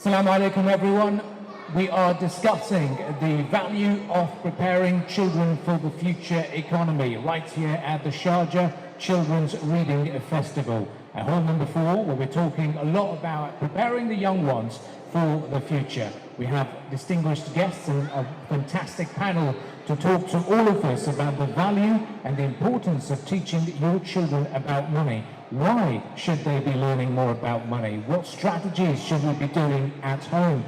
Assalamu alaikum everyone. We are discussing the value of preparing children for the future economy right here at the Sharjah Children's Reading Festival. At hall number 4, where we're talking a lot about preparing the young ones for the future. We have distinguished guests and a fantastic panel to talk to all of us about the value and the importance of teaching your children about money. Why should they be learning more about money? What strategies should we be doing at home?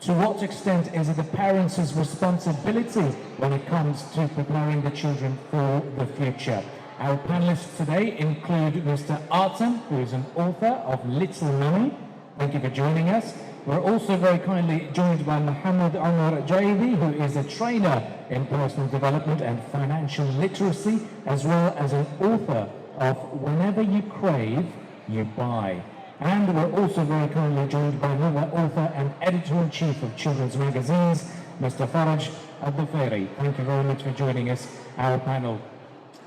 To what extent is it the parents' responsibility when it comes to preparing the children for the future? Our panelists today include Mr. Artem, who is an author of Little Money. Thank you for joining us. We're also very kindly joined by Muhammad Omar Jaidi, who is a trainer in personal development and financial literacy, as well as an author of Whenever You Crave, You Buy. And we're also very kindly joined by another author and editor-in-chief of children's magazines, Mr. Faraj Abdul. Thank you very much for joining us, our panel.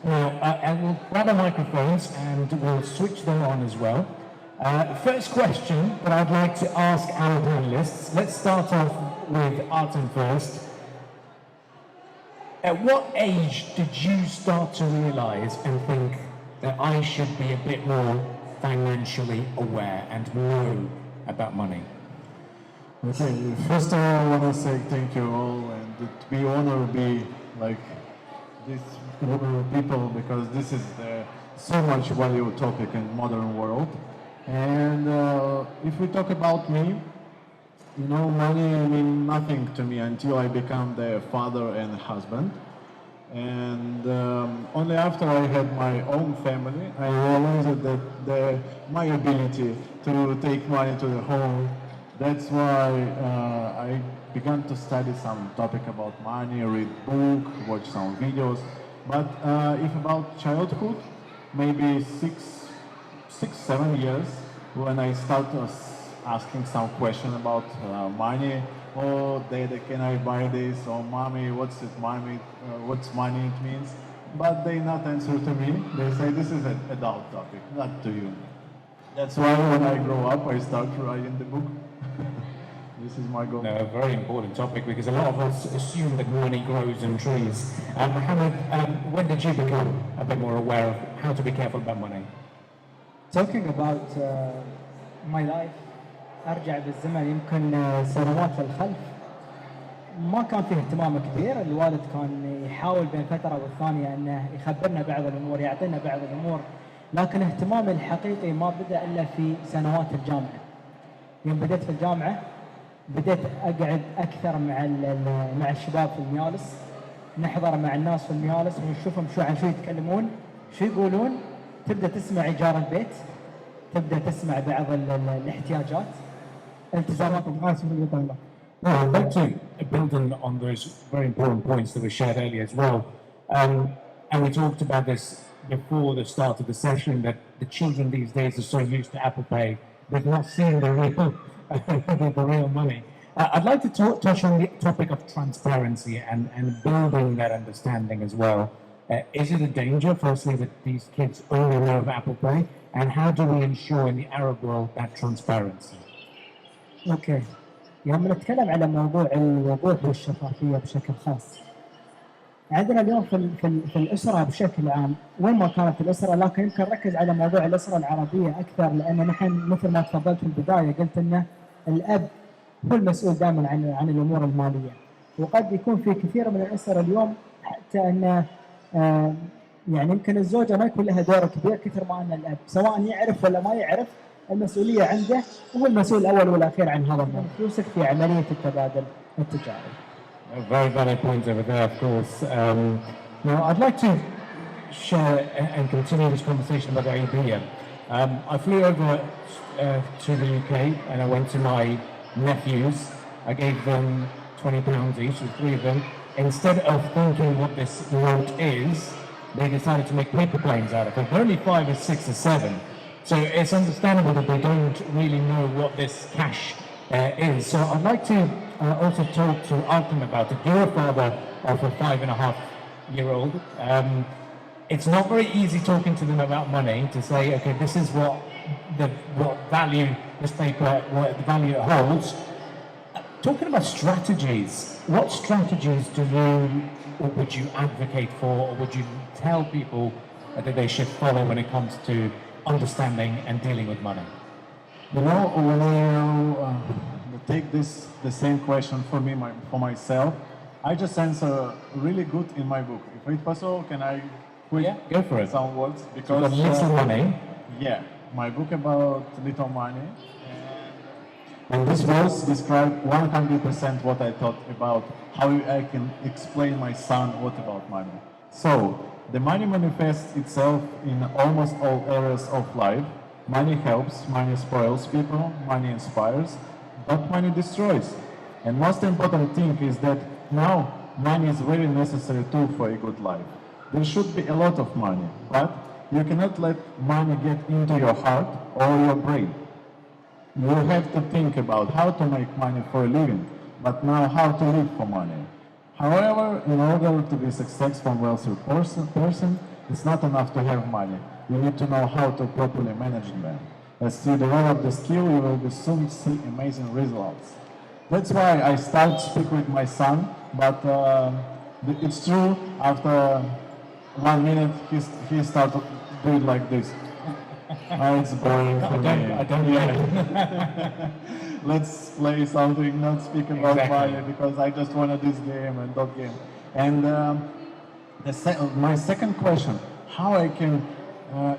Now, I will grab the microphones and we'll switch them on as well. First question that I'd like to ask our panelists. Let's start off with Artem first. At what age did you start to realize and think that I should be a bit more financially aware and know about money? Okay, first of all, I want to say thank you all, and to be honored to be like this group of people, because this is so much valuable topic in modern world. And if we talk about me, you know, money means nothing to me until I become the father and husband. And only after I had my own family, I realized that my ability to take money to the home, that's why I began to study some topic about money, read book, watch some videos. But if about childhood, maybe 6-7 years, when I start asking some question about money. Oh, Dad, can I buy this? Or Mommy, what's it, Mommy? What's money it means? But they not answer to me. They say this is an adult topic, not to you. That's why when I grow up, I start writing the book. This is my goal. No, a very important topic, because a lot of us assume that money grows in trees. Mohammed, when did you become a bit more aware of how to be careful about money? Talking about my life, أرجع بالزمن يمكن سنوات للخلف. ما كان فيه اهتمام كبير، الوالد كان يحاول بين فترة والثانية أنه يخبرنا بعض الأمور، يعطينا بعض الأمور، لكن اهتمامي الحقيقي ما بدأ إلا في سنوات الجامعة. يوم بديت في الجامعة بديت أقعد أكثر مع الشباب في المجالس، نحضر مع الناس في المجالس ونشوفهم عن شو يتكلمون، شو يقولون، تبدأ تسمع إيجار البيت، تبدأ تسمع بعض الاحتياجات. Well, I'd like to build on those very important points that were shared earlier as well. And we talked about this before the start of the session, that the children these days are so used to Apple Pay, they've not seen the real money. I'd like to touch on the topic of transparency and building that understanding as well. Is it a danger, firstly, that these kids only know of Apple Pay? And how do we ensure in the Arab world that transparency? اوكي، يوم نتكلم على موضوع الوضوح والشفافيه بشكل خاص، عندنا اليوم في الاسره بشكل عام، وين ما كانت الاسره، لكن يمكن نركز على موضوع الاسره العربيه اكثر، لان نحن مثل ما تفضلت في البدايه قلت ان الاب هو المسؤول دائما عن الامور الماليه، وقد يكون في كثير من الاسر اليوم حتى ان يعني يمكن الزوجه ما يكون لها دور كبير كثر ما ان الاب، سواء يعرف ولا ما يعرف، المسؤولية عنده، هو المسؤول الأول والأخير عن هذا المال، فلوسك في عملية التبادل التجاري. A very valid point over there, of course. Now, I'd like to share and continue this conversation about the idea. I flew over to the UK and I went to my nephews. I gave them £20 each, the three of them. Instead of thinking what this note is, they decided to make paper planes out of it. They're only 5 or 6 or 7. So it's understandable that they don't really know what this cash is. So I'd like to also talk to Artem about it. You're a father of a 5.5-year-old. It's not very easy talking to them about money, to say, okay, this is what what value this paper, what the value it holds. Talking about strategies, what strategies do you, or would you advocate for, or would you tell people that they should follow when it comes to understanding and dealing with money? You know, when I take the same question for me, for myself, I just answer really good in my book. If it's possible, can I quick Go for it. some words? Because little money. Yeah, my book about little money. And this words describe 100% what I thought about how I can explain my son what about money. So, the money manifests itself in almost all areas of life. Money helps, money spoils people, money inspires, but money destroys. And most important thing is that now money is very necessary tool for a good life. There should be a lot of money, but you cannot let money get into your heart or your brain. You have to think about how to make money for a living, but now how to live for money. However, in order to be successful and wealthy person, it's not enough to have money. You need to know how to properly manage them. As you develop the skill, you will soon see amazing results. That's why I start to speak with my son, but it's true, after 1 minute, he started doing like this. Oh, it's boring for me. I don't know. Let's play something, not speak about Exactly. money, because I just wanted this game and that game. And my second question, how I can,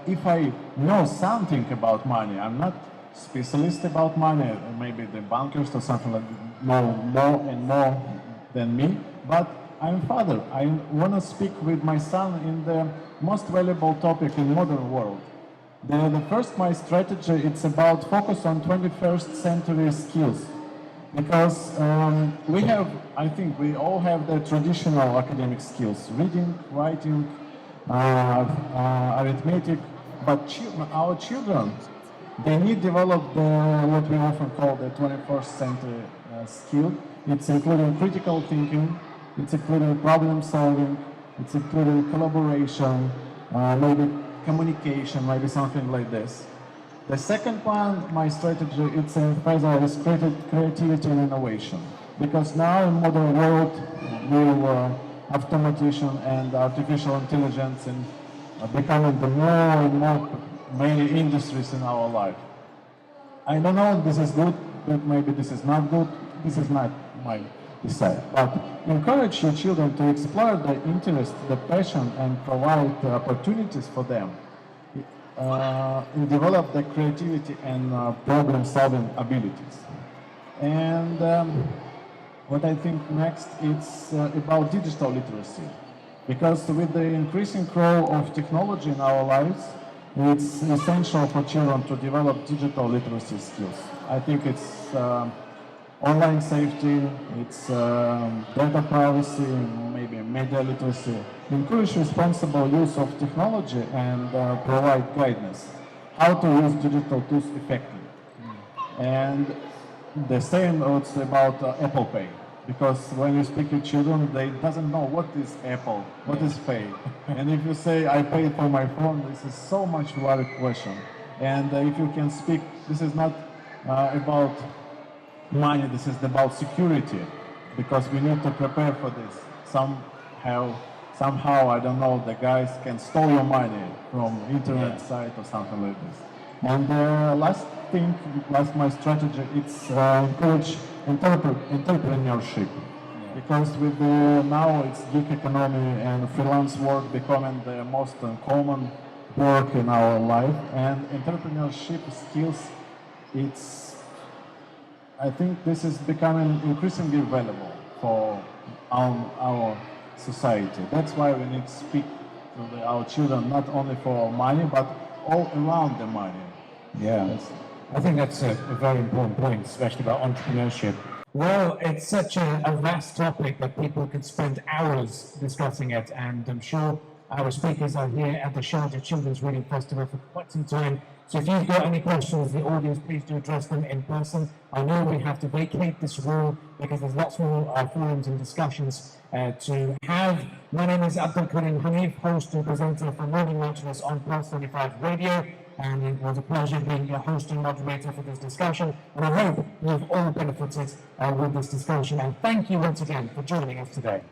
if I know something about money, I'm not specialist about money, maybe the bankers or something like that know more and more than me, but I'm father. I want to speak with my son in the most valuable topic in modern world. The first, my strategy, it's about focus on 21st century skills. Because we have, I think we all have the traditional academic skills, reading, writing, arithmetic, but our children, they need to develop what we often call the 21st century skill. It's including critical thinking, it's including problem solving, it's including collaboration, maybe communication, maybe something like this. The second one, my strategy, it's emphasizes creativity and innovation. Because now in modern world, with automation and artificial intelligence and becoming the more and more many industries in our life. I don't know if this is good, but maybe this is not good. This is not my decide. But encourage your children to explore the interest, the passion, and provide opportunities for them. And develop the creativity and problem-solving abilities. And what I think next is about digital literacy. Because with the increasing role of technology in our lives, it's essential for children to develop digital literacy skills. I think it's online safety, it's data privacy, maybe media literacy. Encourage responsible use of technology and provide guidance how to use digital tools effectively. And the same also about Apple Pay, because when you speak to children, they doesn't know what is Apple, what is pay. And if you say, I paid for my phone, this is so much valid question. And if you can speak, this is not about money, this is about security, because we need to prepare for this. Somehow, I don't know, the guys can steal your money from internet site or something like this. And last thing, my strategy, it's encourage entrepreneurship. Because with now it's gig economy and freelance work becoming the most common work in our life, and entrepreneurship skills, I think this is becoming increasingly valuable for our society. That's why we need to speak to our children, not only for money, but all around the money. Yeah, I think that's a very important point, especially about entrepreneurship. Well, it's such a vast topic that people could spend hours discussing it, and I'm sure our speakers are here at the Sharjah Children's Reading Festival for quite some time. So if you've got any questions, the audience, please do address them in person. I know we have to vacate this room because there's lots more forums and discussions to have. My name is Abdul Karim Hanif, host and presenter for Morning Lectures on Pulse 25 Radio. and it was a pleasure being your host and moderator for this discussion, and I hope you've all benefited with this discussion, and thank you once again for joining us today.